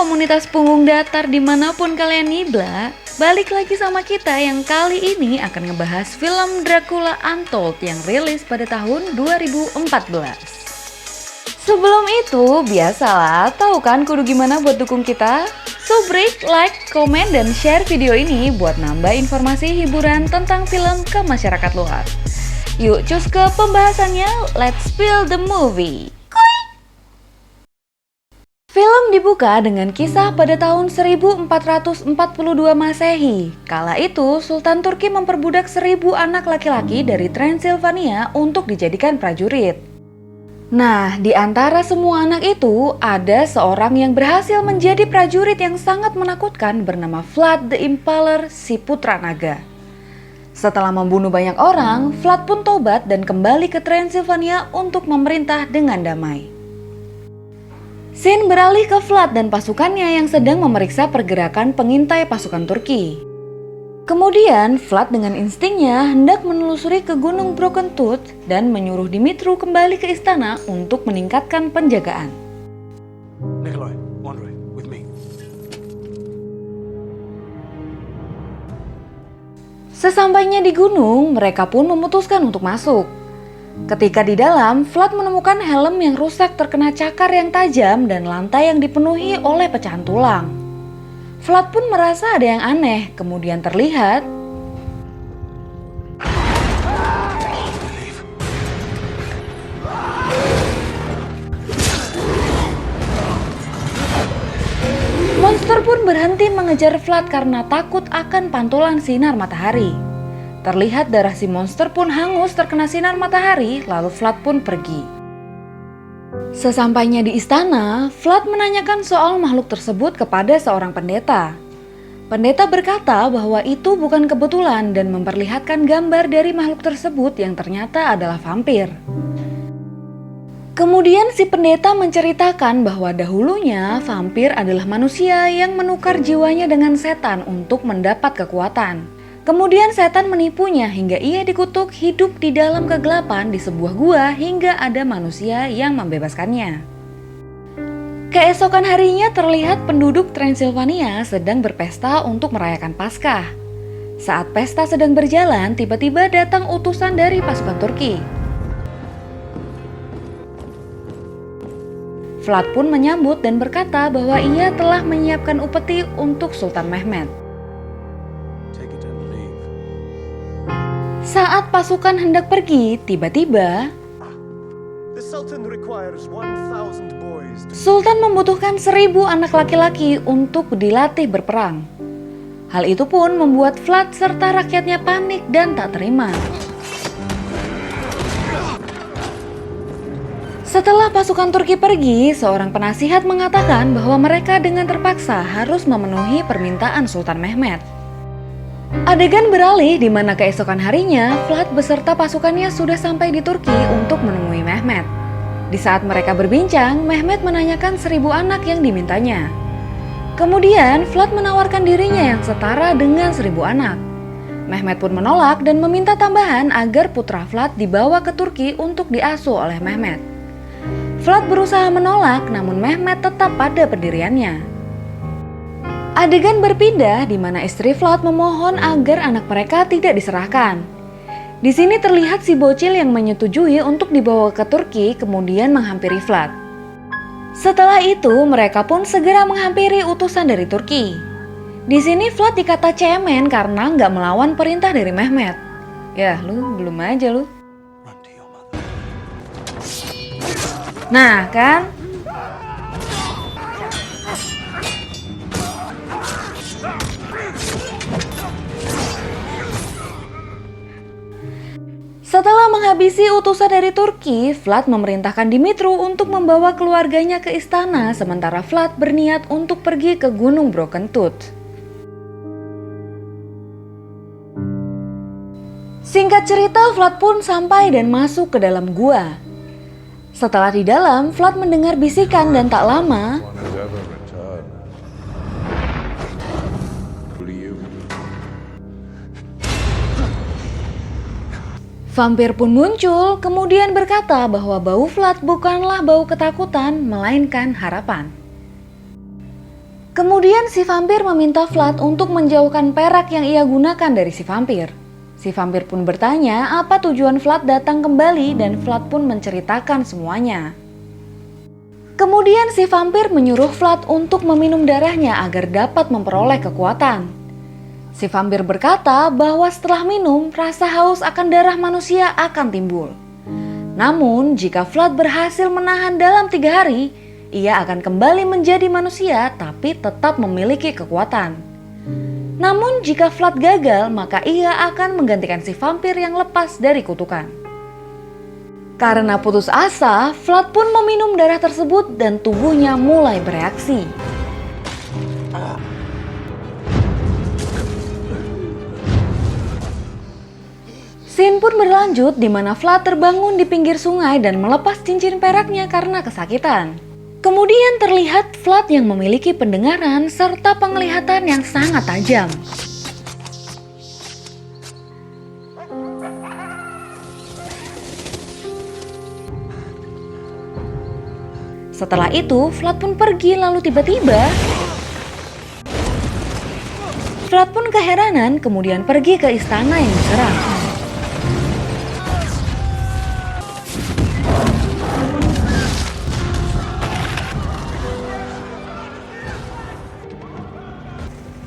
komunitas punggung datar dimanapun kalian nibla, balik lagi sama kita yang kali ini akan ngebahas film Dracula Untold yang rilis pada tahun 2014. Sebelum itu, biasalah, tahu kan kudu gimana buat dukung kita? So break, like, komen, dan share video ini buat nambah informasi hiburan tentang film ke masyarakat luas. Yuk cus ke pembahasannya, let's spill the movie. Film dibuka dengan kisah pada tahun 1442 Masehi. Kala itu, Sultan Turki memperbudak 1000 anak laki-laki dari Transilvania untuk dijadikan prajurit. Nah, di antara semua anak itu, ada seorang yang berhasil menjadi prajurit yang sangat menakutkan bernama Vlad the Impaler, si putra naga. Setelah membunuh banyak orang, Vlad pun tobat dan kembali ke Transilvania untuk memerintah dengan damai. Scene beralih ke Vlad dan pasukannya yang sedang memeriksa pergerakan pengintai pasukan Turki. Kemudian Vlad dengan instingnya hendak menelusuri ke Gunung Broken Tooth dan menyuruh Dimitru kembali ke istana untuk meningkatkan penjagaan. Nikolai, Andrei, with me. Sesampainya di gunung, mereka pun memutuskan untuk masuk. Ketika di dalam, Vlad menemukan helm yang rusak terkena cakar yang tajam dan lantai yang dipenuhi oleh pecahan tulang. Vlad pun merasa ada yang aneh, kemudian terlihat monster pun berhenti mengejar Vlad karena takut akan pantulan sinar matahari. Terlihat darah si monster pun hangus terkena sinar matahari, lalu Vlad pun pergi. Sesampainya di istana, Vlad menanyakan soal makhluk tersebut kepada seorang pendeta. Pendeta berkata bahwa itu bukan kebetulan dan memperlihatkan gambar dari makhluk tersebut yang ternyata adalah vampir. Kemudian si pendeta menceritakan bahwa dahulunya vampir adalah manusia yang menukar jiwanya dengan setan untuk mendapat kekuatan. Kemudian setan menipunya hingga ia dikutuk hidup di dalam kegelapan di sebuah gua hingga ada manusia yang membebaskannya. Keesokan harinya terlihat penduduk Transilvania sedang berpesta untuk merayakan Paskah. Saat pesta sedang berjalan, tiba-tiba datang utusan dari pasukan Turki. Vlad pun menyambut dan berkata bahwa ia telah menyiapkan upeti untuk Sultan Mehmed. Saat pasukan hendak pergi, tiba-tiba Sultan membutuhkan 1000 anak laki-laki untuk dilatih berperang. Hal itu pun membuat Vlad serta rakyatnya panik dan tak terima. Setelah pasukan Turki pergi, seorang penasihat mengatakan bahwa mereka dengan terpaksa harus memenuhi permintaan Sultan Mehmed. Adegan beralih di mana keesokan harinya, Vlad beserta pasukannya sudah sampai di Turki untuk menemui Mehmed. Di saat mereka berbincang, Mehmed menanyakan 1000 anak yang dimintanya. Kemudian, Vlad menawarkan dirinya yang setara dengan 1000 anak. Mehmed pun menolak dan meminta tambahan agar putra Vlad dibawa ke Turki untuk diasuh oleh Mehmed. Vlad berusaha menolak, namun Mehmed tetap pada pendiriannya. Adegan berpindah di mana istri Vlad memohon agar anak mereka tidak diserahkan. Di sini terlihat si bocil yang menyetujui untuk dibawa ke Turki kemudian menghampiri Vlad. Setelah itu mereka pun segera menghampiri utusan dari Turki. Di sini Vlad dikata cemen karena nggak melawan perintah dari Mehmed. Ya lu belum aja lu. Nah kan? Setelah menghabisi utusan dari Turki, Vlad memerintahkan Dimitru untuk membawa keluarganya ke istana, sementara Vlad berniat untuk pergi ke Gunung Broken Tooth. Singkat cerita, Vlad pun sampai dan masuk ke dalam gua. Setelah di dalam, Vlad mendengar bisikan dan tak lama vampir pun muncul, kemudian berkata bahwa bau Vlad bukanlah bau ketakutan, melainkan harapan. Kemudian si vampir meminta Vlad untuk menjauhkan perak yang ia gunakan dari si vampir. Si vampir pun bertanya apa tujuan Vlad datang kembali dan Vlad pun menceritakan semuanya. Kemudian si vampir menyuruh Vlad untuk meminum darahnya agar dapat memperoleh kekuatan. Si vampir berkata bahwa setelah minum, rasa haus akan darah manusia akan timbul. Namun jika Vlad berhasil menahan dalam 3 hari, ia akan kembali menjadi manusia tapi tetap memiliki kekuatan. Namun jika Vlad gagal, maka ia akan menggantikan si vampir yang lepas dari kutukan. Karena putus asa, Vlad pun meminum darah tersebut dan tubuhnya mulai bereaksi. Scene pun berlanjut di mana Vlad terbangun di pinggir sungai dan melepas cincin peraknya karena kesakitan. Kemudian terlihat Vlad yang memiliki pendengaran serta penglihatan yang sangat tajam. Setelah itu, Vlad pun pergi lalu tiba-tiba Vlad pun keheranan kemudian pergi ke istana yang diserang.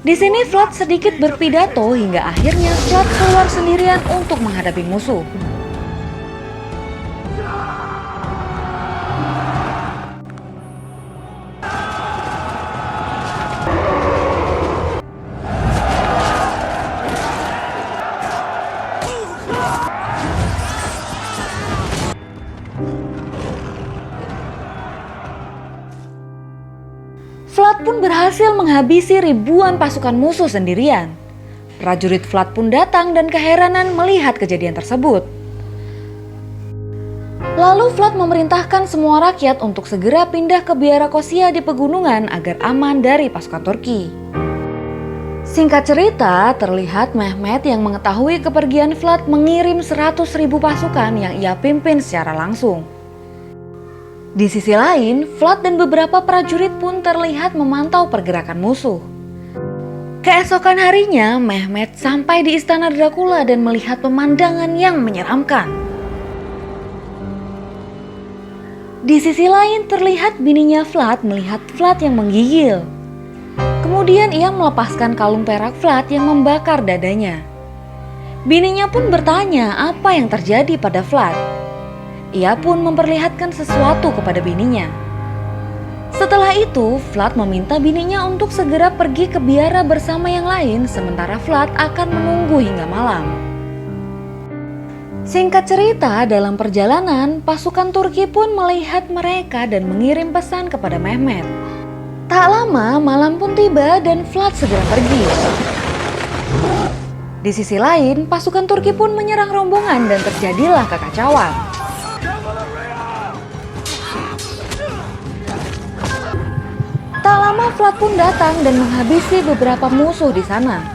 Di sini Vlad sedikit berpidato hingga akhirnya Vlad keluar sendirian untuk menghadapi musuh. Vlad pun berhasil menghabisi ribuan pasukan musuh sendirian. Prajurit Vlad pun datang dan keheranan melihat kejadian tersebut. Lalu Vlad memerintahkan semua rakyat untuk segera pindah ke Biara Kosia di pegunungan agar aman dari pasukan Turki. Singkat cerita, terlihat Mehmet yang mengetahui kepergian Vlad mengirim 100.000 pasukan yang ia pimpin secara langsung. Di sisi lain, Vlad dan beberapa prajurit pun terlihat memantau pergerakan musuh. Keesokan harinya, Mehmet sampai di istana Dracula dan melihat pemandangan yang menyeramkan. Di sisi lain terlihat bininya Vlad melihat Vlad yang menggigil. Kemudian ia melepaskan kalung perak Vlad yang membakar dadanya. Bininya pun bertanya apa yang terjadi pada Vlad. Ia pun memperlihatkan sesuatu kepada bininya. Setelah itu, Vlad meminta bininya untuk segera pergi ke biara bersama yang lain sementara Vlad akan menunggu hingga malam. Singkat cerita, dalam perjalanan, pasukan Turki pun melihat mereka dan mengirim pesan kepada Mehmet. Tak lama, malam pun tiba dan Vlad segera pergi. Di sisi lain, pasukan Turki pun menyerang rombongan dan terjadilah kekacauan. Tak lama Vlad pun datang dan menghabisi beberapa musuh di sana.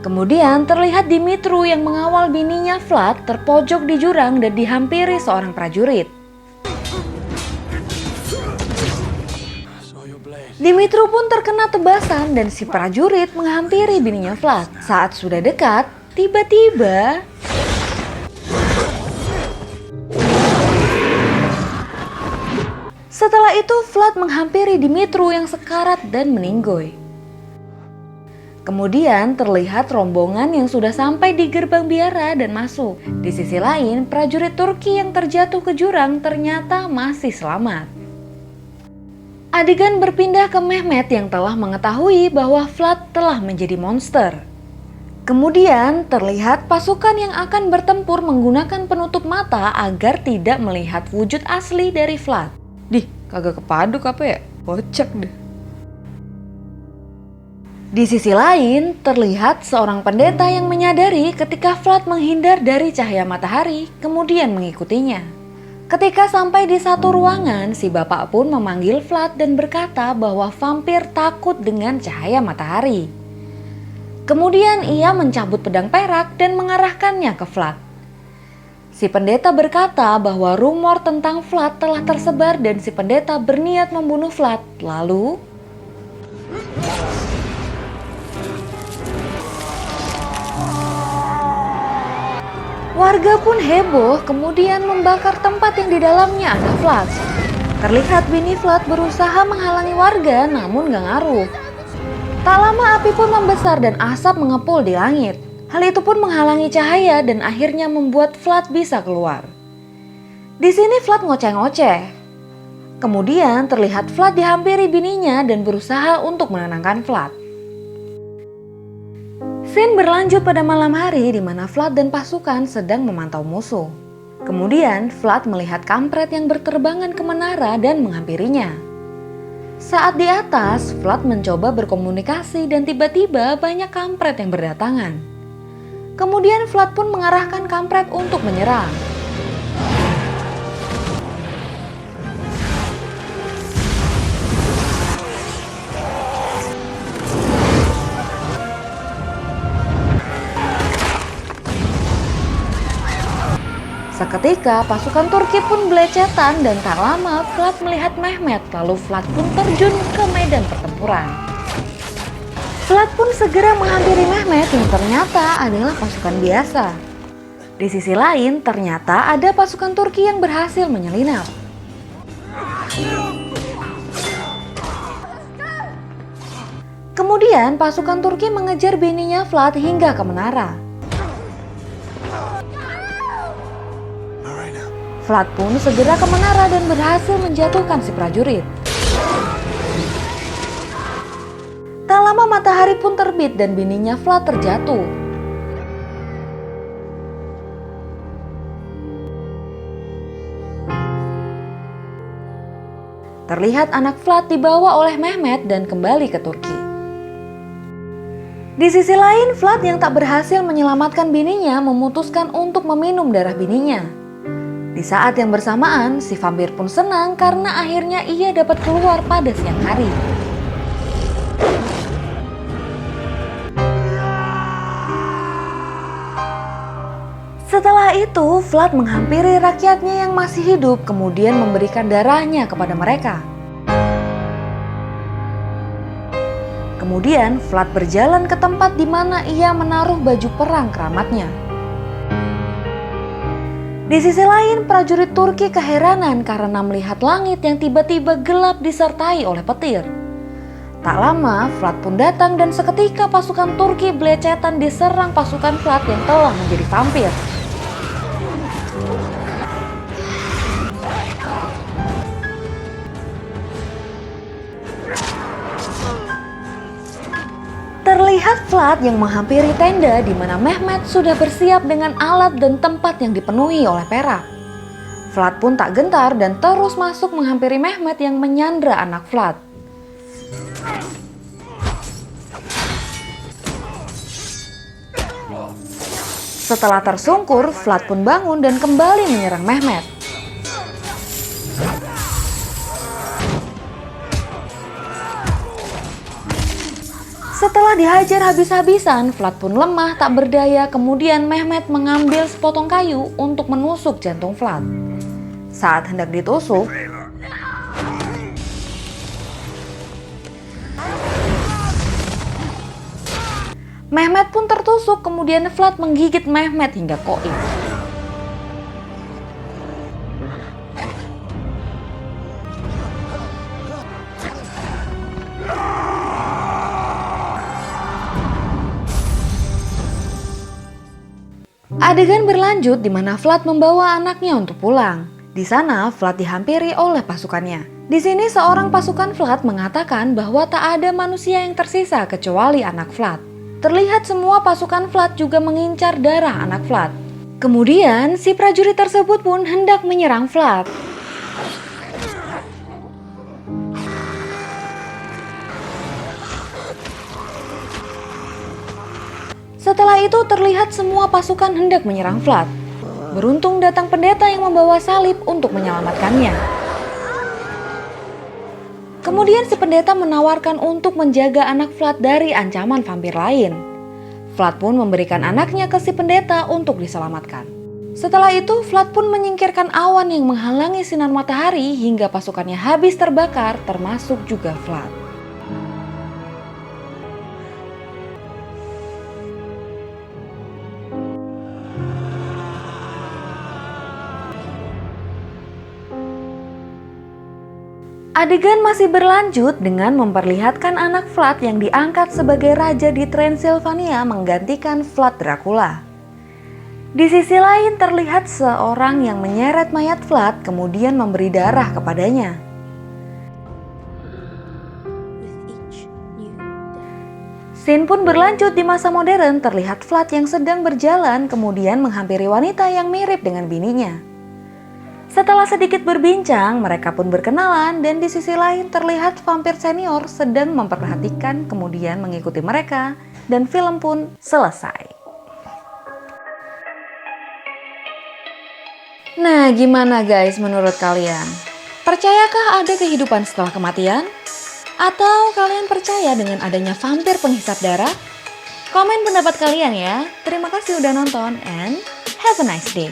Kemudian terlihat Dimitru yang mengawal bininya Vlad terpojok di jurang dan dihampiri seorang prajurit. Dimitru pun terkena tebasan dan si prajurit menghampiri bininya Vlad. Saat sudah dekat, tiba-tiba setelah itu Vlad menghampiri Dimitru yang sekarat dan meninggoy. Kemudian terlihat rombongan yang sudah sampai di gerbang biara dan masuk. Di sisi lain, prajurit Turki yang terjatuh ke jurang ternyata masih selamat. Adegan berpindah ke Mehmet yang telah mengetahui bahwa Vlad telah menjadi monster. Kemudian terlihat pasukan yang akan bertempur menggunakan penutup mata agar tidak melihat wujud asli dari Vlad. Dih, kagak kepaduk apa ya? Kocak deh. Di sisi lain, terlihat seorang pendeta yang menyadari ketika Vlad menghindar dari cahaya matahari, kemudian mengikutinya. Ketika sampai di satu ruangan, si bapak pun memanggil Vlad dan berkata bahwa vampir takut dengan cahaya matahari. Kemudian ia mencabut pedang perak dan mengarahkannya ke Vlad. Si pendeta berkata bahwa rumor tentang Vlad telah tersebar dan si pendeta berniat membunuh Vlad. Lalu Warga pun heboh kemudian membakar tempat yang di dalamnya ada Vlad. Terlihat Bini Vlad berusaha menghalangi warga namun gak ngaruh. Tak lama api pun membesar dan asap mengepul di langit. Hal itu pun menghalangi cahaya dan akhirnya membuat Vlad bisa keluar. Di sini Vlad ngoceh-ngoceh. Kemudian terlihat Vlad dihampiri bininya dan berusaha untuk menenangkan Vlad. Scene berlanjut pada malam hari di mana Vlad dan pasukan sedang memantau musuh. Kemudian Vlad melihat kampret yang berterbangan ke menara dan menghampirinya. Saat di atas, Vlad mencoba berkomunikasi dan tiba-tiba banyak kampret yang berdatangan. Kemudian Vlad pun mengarahkan kampret untuk menyerang. Seketika pasukan Turki pun belecetan dan tak lama Vlad melihat Mehmet, lalu Vlad pun terjun ke medan pertempuran. Vlad pun segera menghampiri Mehmet yang ternyata adalah pasukan biasa. Di sisi lain ternyata ada pasukan Turki yang berhasil menyelinap. Kemudian pasukan Turki mengejar bininya Vlad hingga ke menara. Vlad pun segera ke menara dan berhasil menjatuhkan si prajurit. Tak lama matahari pun terbit dan bininya Vlad terjatuh. Terlihat anak Vlad dibawa oleh Mehmet dan kembali ke Turki. Di sisi lain, Vlad yang tak berhasil menyelamatkan bininya memutuskan untuk meminum darah bininya. Di saat yang bersamaan, si vampir pun senang karena akhirnya ia dapat keluar pada siang hari. Setelah itu, Vlad menghampiri rakyatnya yang masih hidup, kemudian memberikan darahnya kepada mereka. Kemudian, Vlad berjalan ke tempat di mana ia menaruh baju perang keramatnya. Di sisi lain, prajurit Turki keheranan karena melihat langit yang tiba-tiba gelap disertai oleh petir. Tak lama, Vlad pun datang dan seketika pasukan Turki belecetan diserang pasukan Vlad yang telah menjadi vampir. Terlihat Vlad yang menghampiri tenda di mana Mehmet sudah bersiap dengan alat dan tempat yang dipenuhi oleh perak. Vlad pun tak gentar dan terus masuk menghampiri Mehmet yang menyandra anak Vlad. Setelah tersungkur, Vlad pun bangun dan kembali menyerang Mehmet. Setelah dihajar habis-habisan, Vlad pun lemah tak berdaya. Kemudian Mehmet mengambil sepotong kayu untuk menusuk jantung Vlad. Saat hendak ditusuk, Mehmet pun tertusuk. Kemudian Vlad menggigit Mehmet hingga koip. Adegan berlanjut di mana Vlad membawa anaknya untuk pulang. Di sana Vlad dihampiri oleh pasukannya. Di sini seorang pasukan Vlad mengatakan bahwa tak ada manusia yang tersisa kecuali anak Vlad. Terlihat semua pasukan Vlad juga mengincar darah anak Vlad. Kemudian si prajurit tersebut pun hendak menyerang Vlad. Setelah itu terlihat semua pasukan hendak menyerang Vlad. Beruntung datang pendeta yang membawa salib untuk menyelamatkannya. Kemudian si pendeta menawarkan untuk menjaga anak Vlad dari ancaman vampir lain. Vlad pun memberikan anaknya ke si pendeta untuk diselamatkan. Setelah itu Vlad pun menyingkirkan awan yang menghalangi sinar matahari hingga pasukannya habis terbakar, termasuk juga Vlad. Adegan masih berlanjut dengan memperlihatkan anak Vlad yang diangkat sebagai raja di Transilvania menggantikan Vlad Dracula. Di sisi lain terlihat seorang yang menyeret mayat Vlad kemudian memberi darah kepadanya. Scene pun berlanjut di masa modern, terlihat Vlad yang sedang berjalan kemudian menghampiri wanita yang mirip dengan bininya. Setelah sedikit berbincang, mereka pun berkenalan dan di sisi lain terlihat vampir senior sedang memperhatikan kemudian mengikuti mereka dan film pun selesai. Nah, gimana guys menurut kalian? Percayakah ada kehidupan setelah kematian? Atau kalian percaya dengan adanya vampir penghisap darah? Komen pendapat kalian ya. Terima kasih udah nonton and have a nice day.